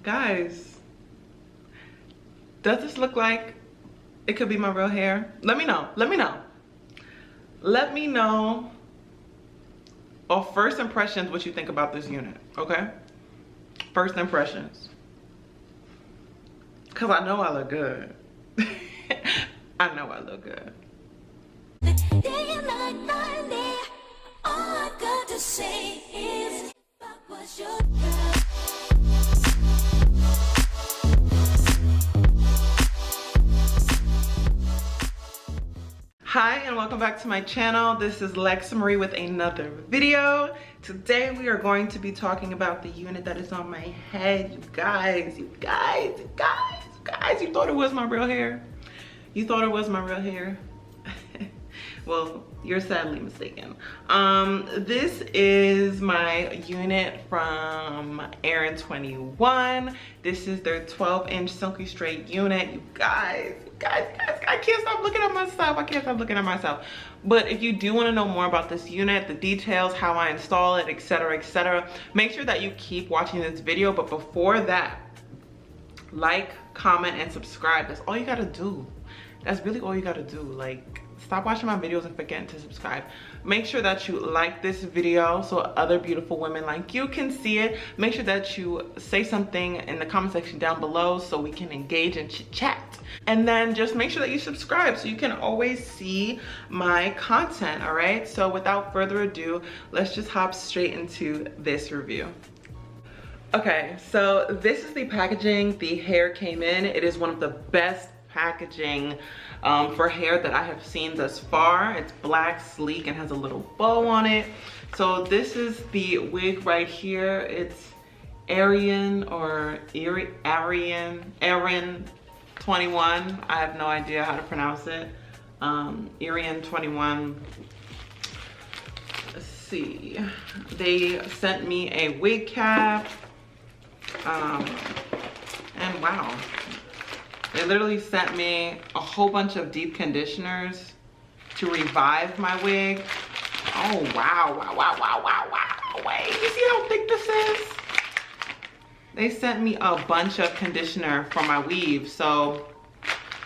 Guys, does this look like it could be my real hair? Let me know. Let me know. Let me know, or first impressions, what you think about this unit, okay? First impressions. Because I know I look good. I know I look good. All I got to say is I was your Hi and welcome back to my channel. This is Lexsamarie with another video. Today we are going to be talking about the unit that is on my head. You guys, you thought it was my real hair? You thought it was my real hair? Well, you're sadly mistaken. This is my unit from Aeryn 21. This is their 12-inch silky straight unit. You guys, I can't stop looking at myself. I can't stop looking at myself. But if you do want to know more about this unit, the details, how I install it, etc., make sure that you keep watching this video. But before that, like, comment, and subscribe. That's all you gotta do. That's really all you gotta do. Like, stop watching my videos and forgetting to subscribe. Make sure that you like this video so other beautiful women like you can see it. Make sure that you say something in the comment section down below so we can engage and chit chat. And then just make sure that you subscribe so you can always see my content, all right? So without further ado, let's just hop straight into this review. Okay, so this is the packaging the hair came in. It is one of the best packaging for hair that I have seen thus far. It's black, sleek, and has a little bow on it. So this is the wig right here. It's Aeryn or Aeryn 21. I have no idea how to pronounce it. Aeryn 21. Let's see. They sent me a wig cap. And wow. They literally sent me a whole bunch of deep conditioners to revive my wig. Oh, wow. Wait, you see how thick this is? They sent me a bunch of conditioner for my weave, so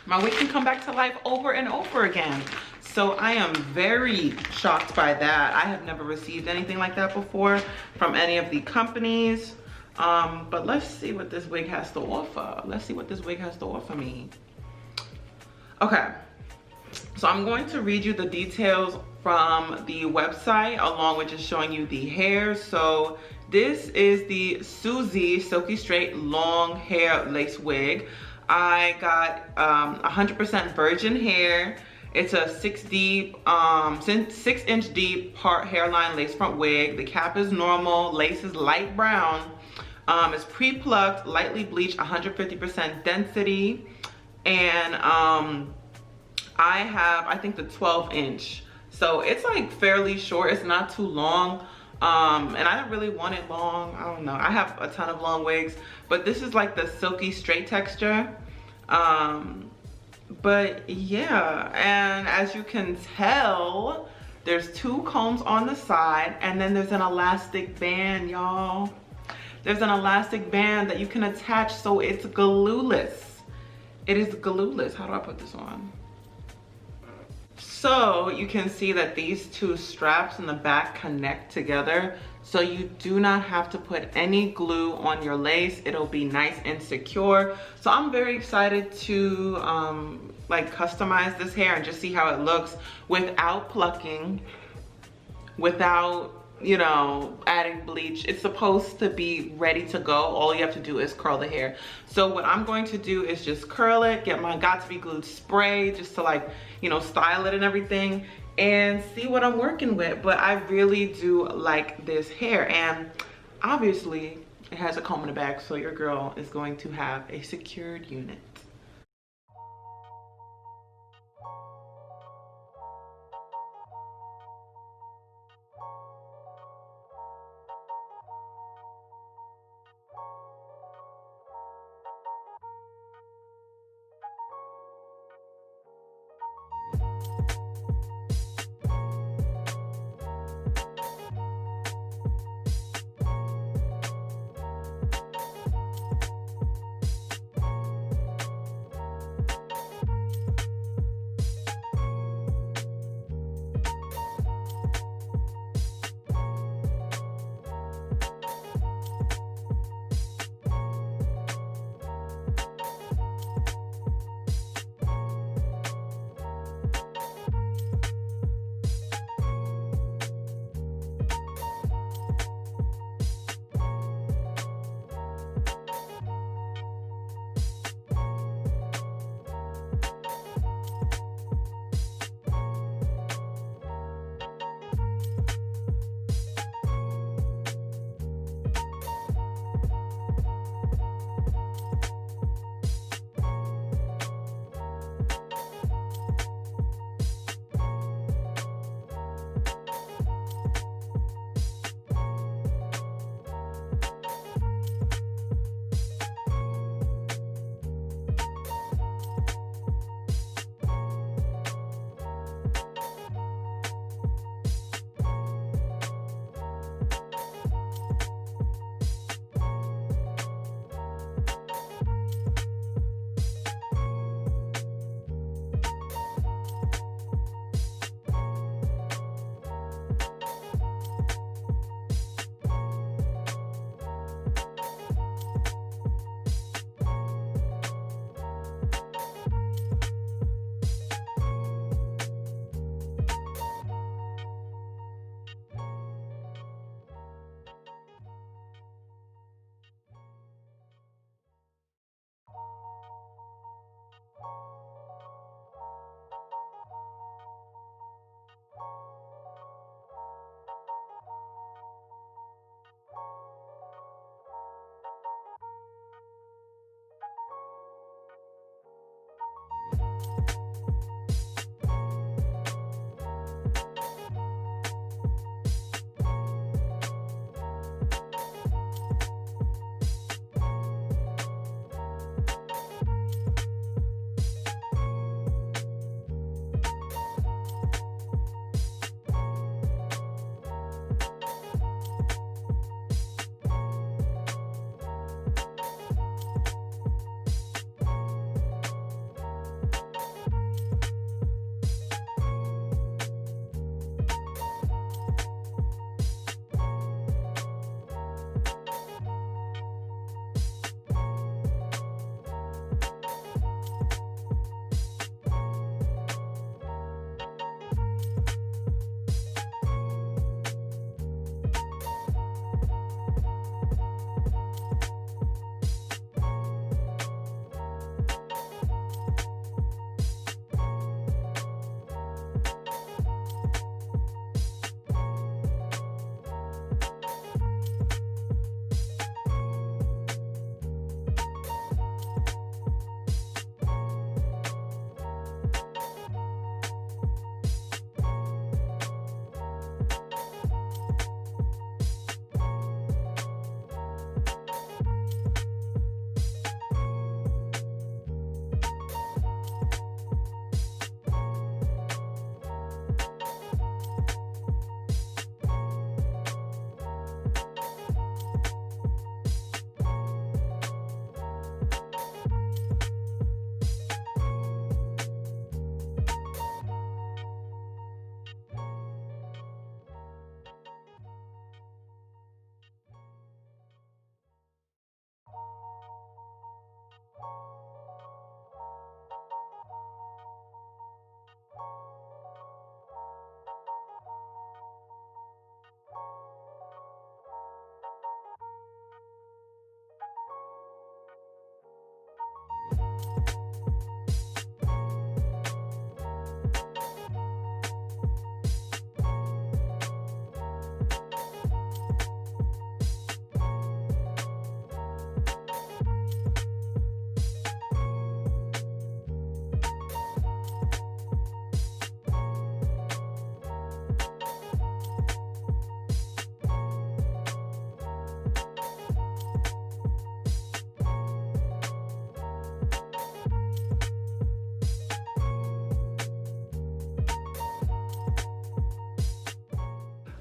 my wig can come back to life over and over again. So I am very shocked by that. I have never received anything like that before from any of the companies. But let's see what this wig has to offer. Let's see what this wig has to offer me. Okay, so I'm going to read you the details from the website along with just showing you the hair. So this is the Susie Silky Straight Long Hair Lace Wig. I got 100% virgin hair. It's a 6-inch deep part hairline lace front wig. The cap is normal, lace is light brown. It's pre-plucked, lightly bleached, 150% density, and I think the 12-inch, so it's like fairly short. It's not too long, and I didn't really want it long. I don't know, I have a ton of long wigs, but this is like the silky straight texture. But yeah, and as you can tell, there's 2 combs on the side, and then there's an elastic band, y'all. There's an elastic band that you can attach, so it's glueless. It is glueless. How do I put this on? So you can see that these 2 straps in the back connect together, so you do not have to put any glue on your lace. It'll be nice and secure. So I'm very excited to like customize this hair and just see how it looks without plucking, without, you know, adding bleach. It's supposed to be ready to go. All you have to do is curl the hair. So what I'm going to do is just curl it, get my Got To Be Glued spray just to, like, you know, style it and everything, and see what I'm working with. But I really do like this hair, and obviously it has a comb in the back, so your girl is going to have a secured unit.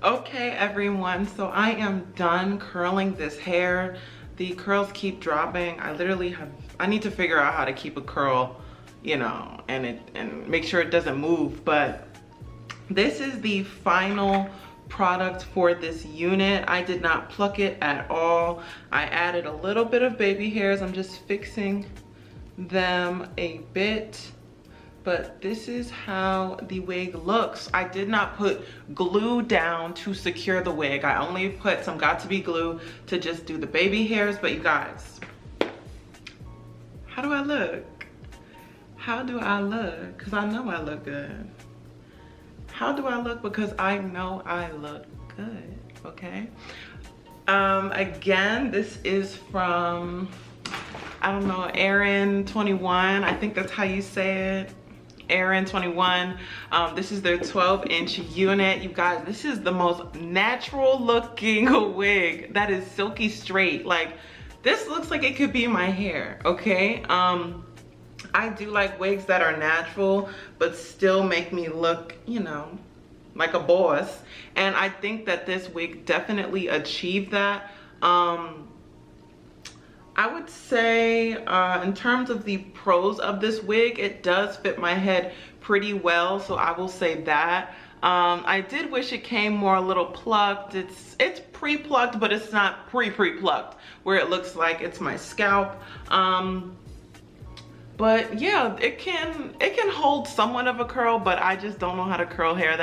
Okay, everyone, so I am done curling this hair. The curls keep dropping. I need to figure out how to keep a curl, you know, and make sure it doesn't move. But this is the final product for this unit. I did not pluck it at all. I added a little bit of baby hairs. I'm just fixing them a bit. But this is how the wig looks. I did not put glue down to secure the wig. I only put some got-to-be glue to just do the baby hairs. But you guys, how do I look? How do I look? Because I know I look good. How do I look? Because I know I look good, okay? Again, this is from, I don't know, Aeryn 21. I think that's how you say it. Aeryn 21. This is their 12-inch unit. You guys, this is the most natural looking wig that is silky straight. Like, this looks like it could be my hair, okay? I do like wigs that are natural but still make me look, you know, like a boss. And I think that this wig definitely achieved that. I would say in terms of the pros of this wig, it does fit my head pretty well, so I will say that. I did wish it came more a little plucked. It's pre-plucked, but it's not pre-plucked where it looks like it's my scalp. But yeah, it can hold somewhat of a curl, but I just don't know how to curl my hair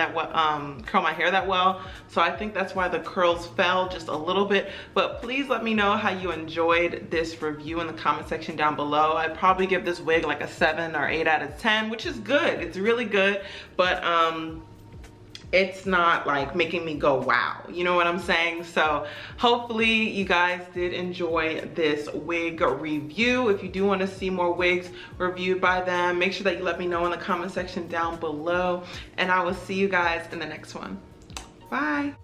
that well. So I think that's why the curls fell just a little bit. But please let me know how you enjoyed this review in the comment section down below. I'd probably give this wig like a 7 or 8 out of 10, which is good. It's really good, but it's not like making me go wow, you know what I'm saying? So hopefully you guys did enjoy this wig review. If you do want to see more wigs reviewed by them, make sure that you let me know in the comment section down below, and I will see you guys in the next one. Bye.